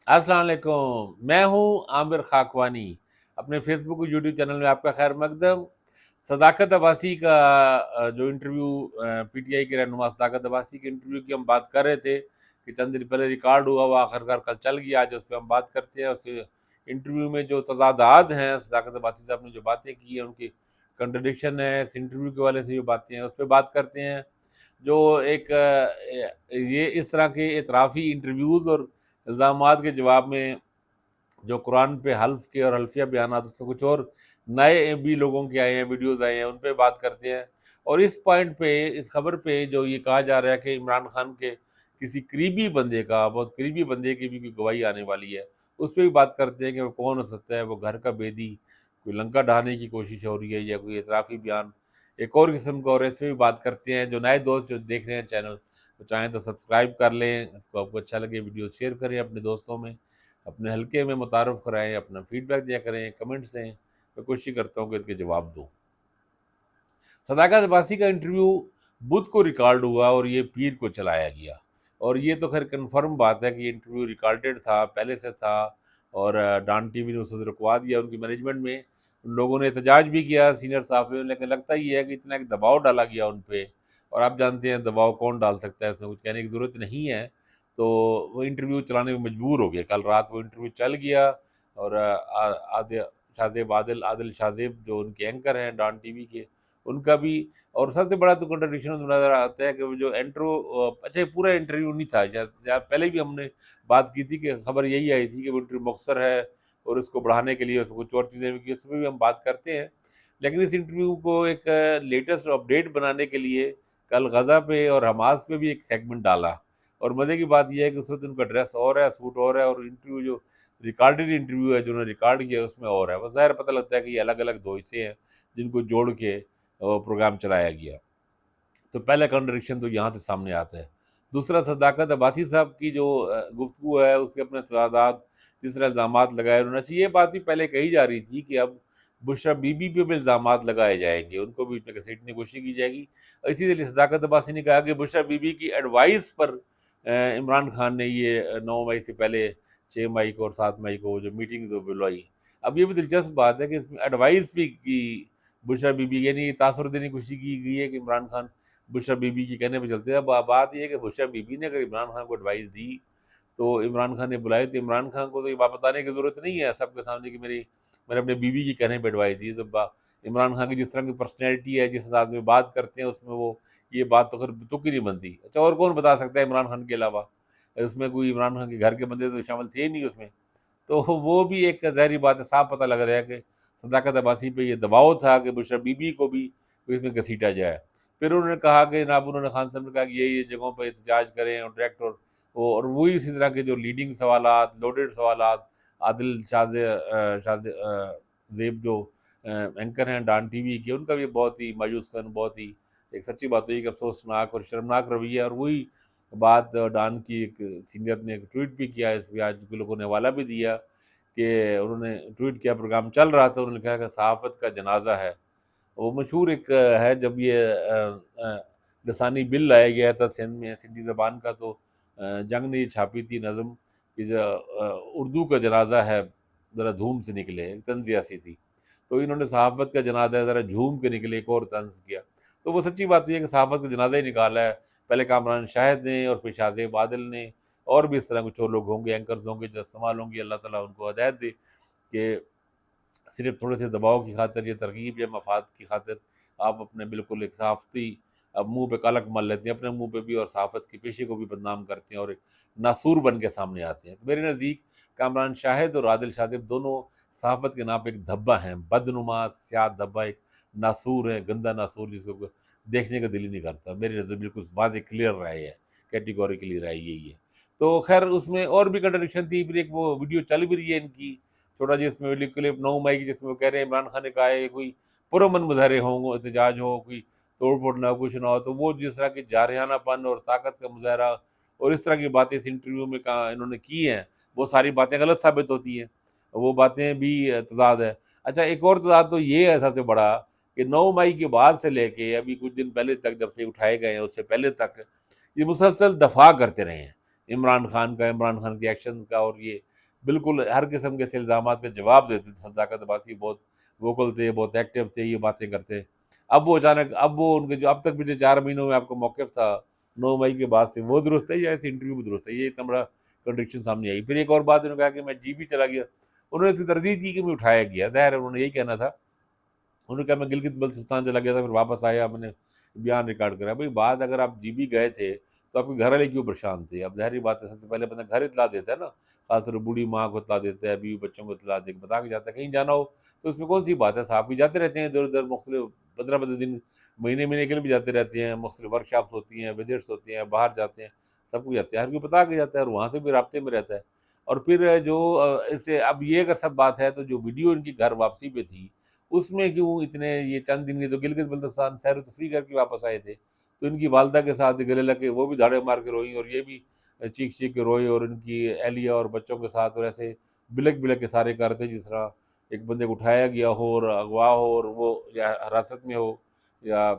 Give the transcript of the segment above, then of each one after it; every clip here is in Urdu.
السلام علیکم، میں ہوں عامر خاکوانی۔ اپنے فیس بک اور یوٹیوب چینل میں آپ کا خیر مقدم۔ صداقت عباسی کا جو انٹرویو پی ٹی آئی کے رہنما صداقت عباسی کے انٹرویو کی ہم بات کر رہے تھے کہ چند دن پہلے ریکارڈ ہوا، وہ آخرکار کل چل گیا، آج اس پہ ہم بات کرتے ہیں۔ اس انٹرویو میں جو تضادات ہیں، صداقت عباسی صاحب نے جو باتیں کی ہیں، ان کی کنٹرڈکشن ہے، اس انٹرویو کے والے سے جو باتیں ہیں اس پہ بات کرتے ہیں۔ جو ایک یہ اس طرح کے اعترافی انٹرویوز اور الزامات کے جواب میں جو قرآن پہ حلف کے اور حلفیہ بیانات، اس میں کچھ اور نئے بھی لوگوں کے آئے ہیں، ویڈیوز آئے ہیں، ان پہ بات کرتے ہیں۔ اور اس پوائنٹ پہ، اس خبر پہ جو یہ کہا جا رہا ہے کہ عمران خان کے کسی قریبی بندے کا، بہت قریبی بندے کی بھی کوئی گواہی آنے والی ہے، اس پہ بھی بات کرتے ہیں کہ وہ کون ہو سکتا ہے، وہ گھر کا بیدی، کوئی لنکا ڈھانے کی کوشش ہو رہی ہے یا کوئی اعترافی بیان ایک اور قسم کا، اور اس پہ بھی بات کرتے ہیں۔ جو نئے دوست جو دیکھ رہے ہیں چینل، تو چاہیں تو سبسکرائب کر لیں، اس کو آپ کو اچھا لگے ویڈیو شیئر کریں اپنے دوستوں میں، اپنے حلقے میں متعارف کرائیں، اپنا فیڈ بیک دیا کریں، کمنٹس دیں۔ میں کوشش کرتا ہوں کہ ان کے جواب دوں۔ صداقت عباسی کا انٹرویو بدھ کو ریکارڈ ہوا اور یہ پیر کو چلایا گیا، اور یہ تو خیر کنفرم بات ہے کہ یہ انٹرویو ریکارڈڈ تھا، پہلے سے تھا، اور ڈان ٹی وی نے اسے رکوا دیا۔ ان کی مینجمنٹ میں ان لوگوں نے احتجاج بھی کیا، سینئر صحافیوں نے، لیکن لگتا یہ ہے کہ اتنا ایک دباؤ ڈالا گیا ان پہ، اور آپ جانتے ہیں دباؤ کون ڈال سکتا ہے، اس میں کچھ کہنے کی ضرورت نہیں ہے۔ تو وہ انٹرویو چلانے میں مجبور ہو گئے، کل رات وہ انٹرویو چل گیا، اور عادل شاہ زیب جو ان کے اینکر ہیں ڈان ٹی وی کے، ان کا بھی۔ اور سب سے بڑا تو کنٹرڈکشن نظر آتا ہے کہ وہ جو اچھا پورا انٹرویو نہیں تھا، پہلے بھی ہم نے بات کی تھی کہ خبر یہی آئی تھی کہ وہ انٹرویو مختصر ہے اور اس کو بڑھانے کے لیے کچھ اور چیزیں بھی کی، اس میں بھی ہم بات کرتے ہیں۔ لیکن اس انٹرویو کو ایک لیٹسٹ اپڈیٹ بنانے کے لیے کل غزہ پہ اور حماس پہ بھی ایک سیگمنٹ ڈالا، اور مزے کی بات یہ ہے کہ اس وقت ان کا ڈریس اور ہے، سوٹ اور ہے، اور انٹرویو جو ریکارڈڈ انٹرویو ہے جو انہوں نے ریکارڈ کیا اس میں اور ہے۔ وہ ظاہر پتہ لگتا ہے کہ یہ الگ الگ دو حصے ہیں جن کو جوڑ کے پروگرام چلایا گیا۔ تو پہلا کنٹرڈکشن تو یہاں سے سامنے آتا ہے۔ دوسرا، صداقت عباسی صاحب کی جو گفتگو ہے، اس کے اپنے تضادات، جس طرح الزامات لگائے انہوں نے، یہ بات بھی پہلے کہی جا رہی تھی کہ اب بشریٰ بی بی پہ بھی الزامات لگائے جائیں گے، ان کو بھی گھسیٹنے کی کوشش کی جائے گی۔ اور اسی لیے صداقت عباسی نے کہا کہ بشریٰ بی بی کی ایڈوائس پر عمران خان نے یہ 9 مئی سے پہلے 6 مئی کو اور 7 مئی کو جو میٹنگ بلوائی۔ اب یہ بھی دلچسپ بات ہے کہ اس میں ایڈوائس بھی کی بشریٰ بی بی، یعنی تاثر دینے کی کوشش کی گئی ہے کہ عمران خان بشریٰ بی بی کی کہنے پہ چلتے ہیں۔ اب بات یہ ہے کہ بشریٰ بی بی نے اگر عمران خان کو ایڈوائس دی تو عمران خان نے بلائے، تو عمران خان کو تو یہ بات بتانے کی ضرورت نہیں ہے سب کے سامنے کہ میں نے اپنے بیوی کی کہنے پہ ایڈوائس دی۔ تو عمران خان کی جس طرح کی پرسنالٹی ہے، جس انداز میں بات کرتے ہیں، اس میں وہ یہ بات تو پھر تک ہی نہیں بنتی۔ اچھا، اور کون بتا سکتا ہے عمران خان کے علاوہ؟ اس میں کوئی عمران خان کے گھر کے بندے تو شامل تھے نہیں اس میں، تو وہ بھی ایک ظاہری بات ہے، صاف پتہ لگ رہا ہے کہ صداقت عباسی پہ یہ دباؤ تھا کہ بشریٰ بی بی کو بھی اس میں گھسیٹا جائے۔ پھر انہوں نے کہا کہ جناب، انہوں نے خان صاحب نے کہا کہ یہ جگہوں پہ احتجاج کریں اور ڈائریکٹ، اور وہی اسی طرح کے جو لیڈنگ سوالات، لوڈڈ سوالات، عادل زیب جو اینکر ہیں ڈان ٹی وی کے، ان کا بھی بہت ہی مایوس کن، بہت ہی ایک سچی بات ہوئی کہ افسوسناک اور شرمناک رویہ۔ اور وہی بات ڈان کی ایک سینئر نے ایک ٹویٹ بھی کیا، اس پہ آج کے لوگوں نے حوالہ بھی دیا کہ انہوں نے ٹویٹ کیا، پروگرام چل رہا تھا، انہوں نے کہا کہ صحافت کا جنازہ ہے۔ وہ مشہور ایک ہے، جب یہ لسانی بل لایا گیا تھا سندھ میں سندھی زبان کا، تو جنگ نے یہ چھاپی تھی نظم کہ جو اردو کا جنازہ ہے ذرا دھوم سے نکلے، ایک طنز ایسی تھی، تو انہوں نے صحافت کا جنازہ ہے ذرا جھوم کے نکلے، ایک اور طنز کیا۔ تو وہ سچی بات یہ ہے کہ صحافت کا جنازہ ہی نکالا ہے، پہلے کامران شاہد نے، اور پھر شاہ زیب عادل نے، اور بھی اس طرح کچھ اور لوگ ہوں گے، اینکرز ہوں گے جو استعمال ہوں گے۔ اللہ تعالیٰ ان کو ہدایت دے کہ صرف تھوڑے سے دباؤ کی خاطر یا ترغیب یا مفاد کی خاطر آپ اپنے بالکل ایک صحافتی، اب منہ پہ کالک مل لیتے ہیں اپنے منہ پہ بھی، اور صحافت کے پیشے کو بھی بدنام کرتے ہیں اور ایک ناسور بن کے سامنے آتے ہیں۔ تو میرے نزدیک کامران شاہد اور عادل شاہ زیب دونوں صحافت کے نام پہ ایک دھبا ہیں، بدنما سیاہ دھبا، ایک ناسور ہے، گندا ناسور، جس کو دیکھنے کا دل ہی نہیں کرتا۔ میرے نظر بالکل واضح کلیئر رائے ہے، کیٹیگوریکلی رائے یہی ہے۔ تو خیر اس میں اور بھی کنٹرڈکشن تھی، پھر ایک وہ ویڈیو چل بھی رہی ہے ان کی چھوٹا جی، اس میں ویڈیو کلپ 9 مئی کی، جس میں وہ کہہ رہے ہیں عمران خان نے کہا ہے کوئی پرامن مظاہرے ہوں، احتجاج ہو، کوئی توڑ پھوڑ نہ ہو، کچھ نہ ہو، تو وہ جس طرح کی جارحانہ پن اور طاقت کا مظاہرہ اور اس طرح کی باتیں اس انٹرویو میں کہا انہوں نے کی ہیں، وہ ساری باتیں غلط ثابت ہوتی ہیں، وہ باتیں بھی تضاد ہے۔ اچھا، ایک اور تضاد تو یہ ہے سب سے بڑا کہ 9 مئی کے بعد سے لے کے ابھی کچھ دن پہلے تک، جب سے اٹھائے گئے ہیں اس سے پہلے تک، یہ مسلسل دفاع کرتے رہے ہیں عمران خان کا، عمران خان کے ایکشنز کا، اور یہ بالکل ہر قسم کے ایسے الزامات کا جواب دیتے تھے۔ صداقت عباسی بہت ووکل تھے، بہت ایکٹیو تھے، یہ باتیں کرتے۔ اب وہ اچانک، اب وہ ان کے جو اب تک پچھلے 4 مہینوں میں آپ کا موقف تھا 9 مئی کے بعد سے، وہ درست ہے یا ایسے انٹرویو میں درست ہے؟ یہ اتنا بڑا کنٹرڈکشن سامنے آئی۔ پھر ایک اور بات انہوں نے کہا کہ میں جی بھی چلا گیا، انہوں نے اس کی تردید کی کہ میں اٹھایا گیا، ظاہر ہے انہوں نے یہی کہنا تھا۔ انہوں نے کہا میں گلگت بلتستان چلا گیا تھا، پھر واپس آیا، میں نے بیان ریکارڈ کرا۔ بھائی بات، اگر آپ جی بی گئے تھے تو آپ کے گھر والے کیوں پریشان تھے؟ اب ظاہری بات ہے، سب سے پہلے بندہ گھر اطلاع دیتا ہے نا، خاص طور بوڑھی ماں کو اطلاع دیتا ہے، بیوی بچوں کو اطلاع دے کے بتا کے جاتا ہے۔ کہیں جانا ہو تو اس میں کون سی بات ہے، صحافی جاتے رہتے ہیں ادھر ادھر، مختلف 15 15 دن، مہینے مہینے کے لیے بھی جاتے رہتے ہیں، مختلف ورک شاپس ہوتی ہیں، وزٹس ہوتی ہیں، باہر جاتے ہیں، سب کچھ جاتے ہیں، ہر کوئی بتا کے جاتا ہے اور وہاں سے بھی رابطے میں رہتا ہے۔ اور پھر جو اس سے اب یہ اگر سب بات ہے تو جو ویڈیو ان کی گھر واپسی پہ تھی، اس میں کیوں اتنے یہ چند دن کے، تو گلگت بلتستان سیر و تفریح کر کے واپس آئے تھے، تو ان کی والدہ کے ساتھ گلے لگ کے وہ بھی دھاڑے مار کے روئیں، اور یہ بھی چیخ چیخ کے روئے، اور ان کی اہلیہ اور بچوں کے ساتھ، اور ایسے بلک بلک کے سارے کرتے جس طرح ایک بندے کو اٹھایا گیا ہو اور اغوا ہو، اور وہ یا حراست میں ہو یا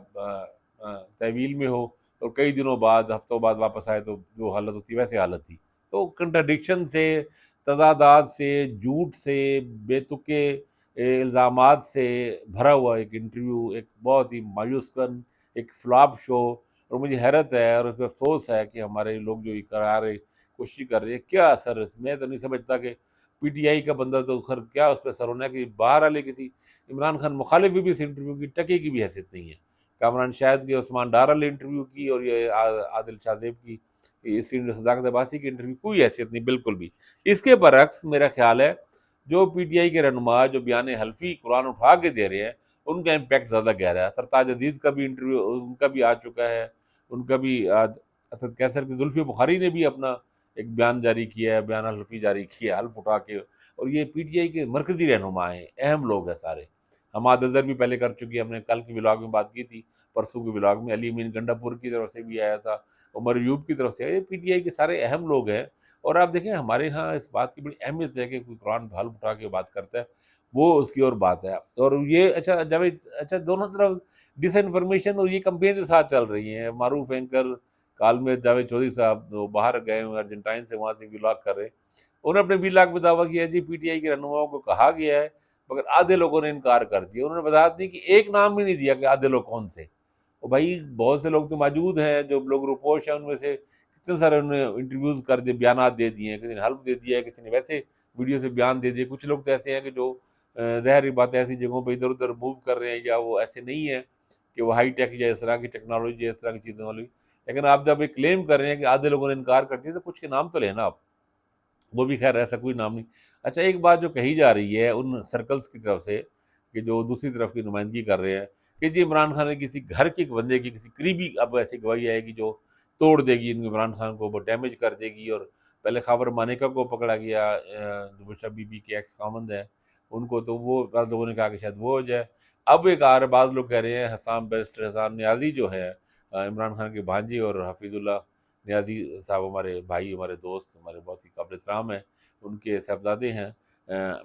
تحویل میں ہو، اور کئی دنوں بعد، ہفتوں بعد واپس آئے تو جو حالت ہوتی ویسے حالت تھی۔ تو کنٹرڈکشن سے، تضادات سے، جھوٹ سے، بے تکے الزامات سے بھرا ہوا ایک انٹرویو، ایک بہت ہی مایوس کن ایک فلاپ شو۔ اور مجھے حیرت ہے اور اس پہ افسوس ہے کہ ہمارے لوگ جو یہ کرا رہے، کوشش کر رہے ہیں، کیا اثر میں تو نہیں سمجھتا کہ پی ٹی آئی کا بندہ تو خیر کیا اس پہ اثر ہونا ہے، کہ باہر والے کسی عمران خان مخالف بھی اس انٹرویو کی ٹکے کی بھی حیثیت نہیں ہے۔ کامران شاہد کی، عثمان ڈارا نے انٹرویو کی، اور یہ عادل شاہ زیب کی، اس صداقت عباسی کی انٹرویو، کوئی حیثیت نہیں بالکل بھی۔ اس کے برعکس میرا خیال ہے جو پی ٹی آئی کے رہنما جو بیان حلفی قرآن اٹھا کے دے رہے ہیں، ان کا امپیکٹ زیادہ گہرا ہے۔ سرتاج عزیز کا بھی انٹرویو ان کا بھی آ چکا ہے، ان کا بھی اسد کیسر کی زلفی بخاری نے بھی اپنا ایک بیان جاری کیا ہے، بیان حلفی جاری کیا ہے، حلف اٹھا کے۔ اور یہ پی ٹی آئی کے مرکزی رہنما ہیں، اہم لوگ ہیں سارے۔ حماد اظہر بھی پہلے کر چکی ہے، ہم نے کل کی ولاگ میں بات کی تھی، پرسوں کے ولاگ میں علی امین گنڈا پور کی طرف سے بھی آیا تھا، عمر ایوب کی طرف سے آیا۔ یہ پی ٹی آئی کے سارے اہم لوگ ہیں۔ اور آپ دیکھیں ہمارے ہاں اس بات کی بڑی اہمیت ہے کہ کوئی قرآن حلف اٹھا کے بات کرتا ہے، وہ اس کی اور بات ہے۔ اور یہ اچھا جاوید، اچھا دونوں طرف ڈس انفارمیشن اور یہ کمپین کے ساتھ چل رہی ہیں۔ معروف اینکر کالمیز جاوید چودھری صاحب وہ باہر گئے ہوئے ارجنٹائن سے، وہاں سے ولاگ کر رہے ہیں، انہوں نے اپنے ولاگ میں دعویٰ کیا جی پی ٹی آئی کے رہنماؤں کو کہا گیا ہے، مگر آدھے لوگوں نے انکار کر دیا۔ انہوں نے وضاحت دی کہ ایک نام بھی نہیں دیا کہ آدھے لوگ کون سے۔ اور بھائی بہت سے لوگ تو موجود ہیں جو لوگ روپوش ہیں، ان میں سے کتنے سارے انہوں نے انٹرویوز کر دیے، بیانات دے دیے ہیں، کسی نے حلف دے دیا ہے، کسی نے ویسے ویڈیو سے بیان دے دیے۔ کچھ لوگ تو ایسے ہیں کہ جو ظاہری بات ہے ایسی جگہوں پہ ادھر ادھر موو کر رہے ہیں، یا وہ ایسے نہیں ہیں کہ وہ ہائی ٹیک یا اس طرح کی ٹیکنالوجی یا اس طرح کی چیزوں والی۔ لیکن آپ جب ایک کلیم کر رہے ہیں کہ آدھے لوگوں نے انکار کر دیا، تو کچھ کے نام تو لینا آپ۔ وہ بھی خیر ایسا کوئی نام نہیں۔ اچھا ایک بات جو کہی جا رہی ہے ان سرکلز کی طرف سے، کہ جو دوسری طرف کی نمائندگی کر رہے ہیں، کہ جی عمران خان نے کسی گھر کے ایک بندے کی کسی قریبی، اب ایسی گواہی آئے گی جو توڑ دے گی عمران خان کو، وہ ڈیمیج کر دے گی۔ اور پہلے خاور مانیکا کو پکڑا گیا، جو بشا بی بی کے ایکس خامند ہیں، ان کو تو وہ بعض لوگوں نے کہا کہ شاید وہ ہو جائے۔ اب ایک بعض لوگ کہہ رہے ہیں حسام بیرسٹر حسام نیازی جو ہے عمران خان کے بھانجے، اور حفیظ اللہ نیازی صاحب ہمارے بھائی، ہمارے دوست، ہمارے بہت ہی قابل احترام ہیں، ان کے صاحبزادے ہیں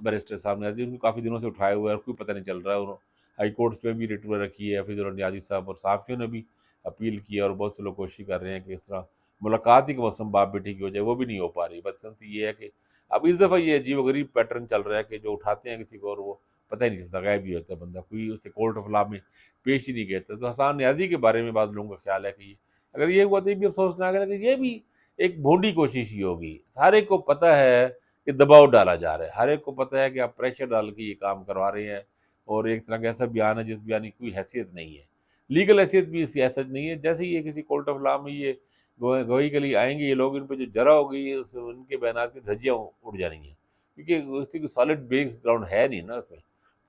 بیرسٹر صاحب نیازی، ان کو کافی دنوں سے اٹھائے ہوئے ہیں اور کوئی پتہ نہیں چل رہا ہے۔ انہوں ہائی کورٹس پہ بھی ریٹ رکھی ہے حفیظ اللہ نیازی صاحب، اور صحافیوں نے بھی اپیل کی ہے، اور بہت سے لوگ کوشش کر رہے ہیں کہ اس طرح ملاقات ہی کا موسم باپ بیٹی کی ہو جائے، وہ بھی نہیں ہو پا رہی۔ بدقسمتی یہ ہے کہ اب اس دفعہ یہ عجیب و غریب پیٹرن چل رہا ہے کہ جو اٹھاتے ہیں کسی کو اور وہ پتہ ہی نہیں چلتا، غائب ہی ہوتا ہے بندہ، کوئی اسے کورٹ آف لا میں پیش ہی نہیں کہتا۔ تو حسان نیازی کے بارے میں بعض لوگوں کا خیال ہے کہ اگر یہ ہوا تو یہ بھی افسوسناک ہے کہ یہ بھی ایک بھونڈی کوشش ہی ہوگی۔ سارے کو پتہ ہے کہ دباؤ ڈالا جا رہا ہے، ہر ایک کو پتہ ہے کہ آپ پریشر ڈال کے یہ کام کروا رہے ہیں، اور ایک طرح کا ایسا بیان ہے جس بیان کی کوئی حیثیت نہیں ہے، لیگل حیثیت بھی اس حیثیت نہیں ہے۔ جیسے یہ کسی کورٹ آف لا میں یہ گواہی کے لیے آئیں گے یہ لوگ، ان پہ جو جرا ہوگی ان کے بیانات کی دھجیاں اڑ جانی ہیں، کیونکہ اس کی سالڈ بیس گراؤنڈ ہے نہیں نا اس میں۔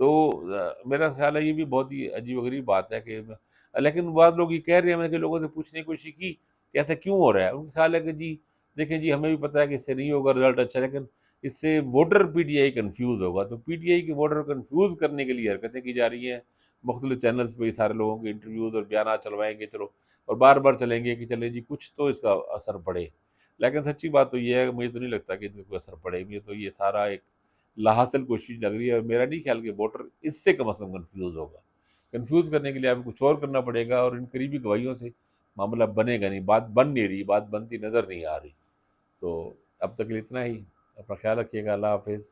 تو میرا خیال ہے یہ بھی بہت ہی عجیب و غریب بات ہے کہ لیکن بعض لوگ یہ کہہ رہے ہیں، میں نے کہ لوگوں سے پوچھنے کی کوشش کی کہ ایسا کیوں ہو رہا ہے، ان کا خیال ہے کہ جی دیکھیں جی ہمیں بھی پتہ ہے کہ اس سے نہیں ہوگا رزلٹ اچھا، لیکن اس سے voter P T I confuse ہوگا، تو پی ٹی آئی کے ووٹر کنفیوز کرنے کے لیے حرکتیں کی جا رہی ہیں۔ مختلف چینلز پہ یہ سارے لوگوں کے انٹرویوز اور بیانات چلوائیں گے، چلو، اور بار بار چلیں گے کہ چلیں جی کچھ تو اس کا اثر پڑے۔ لیکن سچی بات تو یہ ہے کہ مجھے تو نہیں لگتا کہ اس کا کوئی اثر پڑے، مجھے تو یہ سارا ایک لاحاصل کوشش لگ رہی ہے، اور میرا نہیں خیال کہ ووٹر اس سے کم از کم کنفیوز ہوگا۔ کنفیوز کرنے کے لیے آپ کچھ اور کرنا پڑے گا، اور ان قریبی گواہیوں سے معاملہ بنے گا نہیں، بات بن نہیں رہی، بات بنتی نظر نہیں آ رہی۔ تو اب تک اتنا ہی، اپنا خیال رکھیے گا، اللہ حافظ.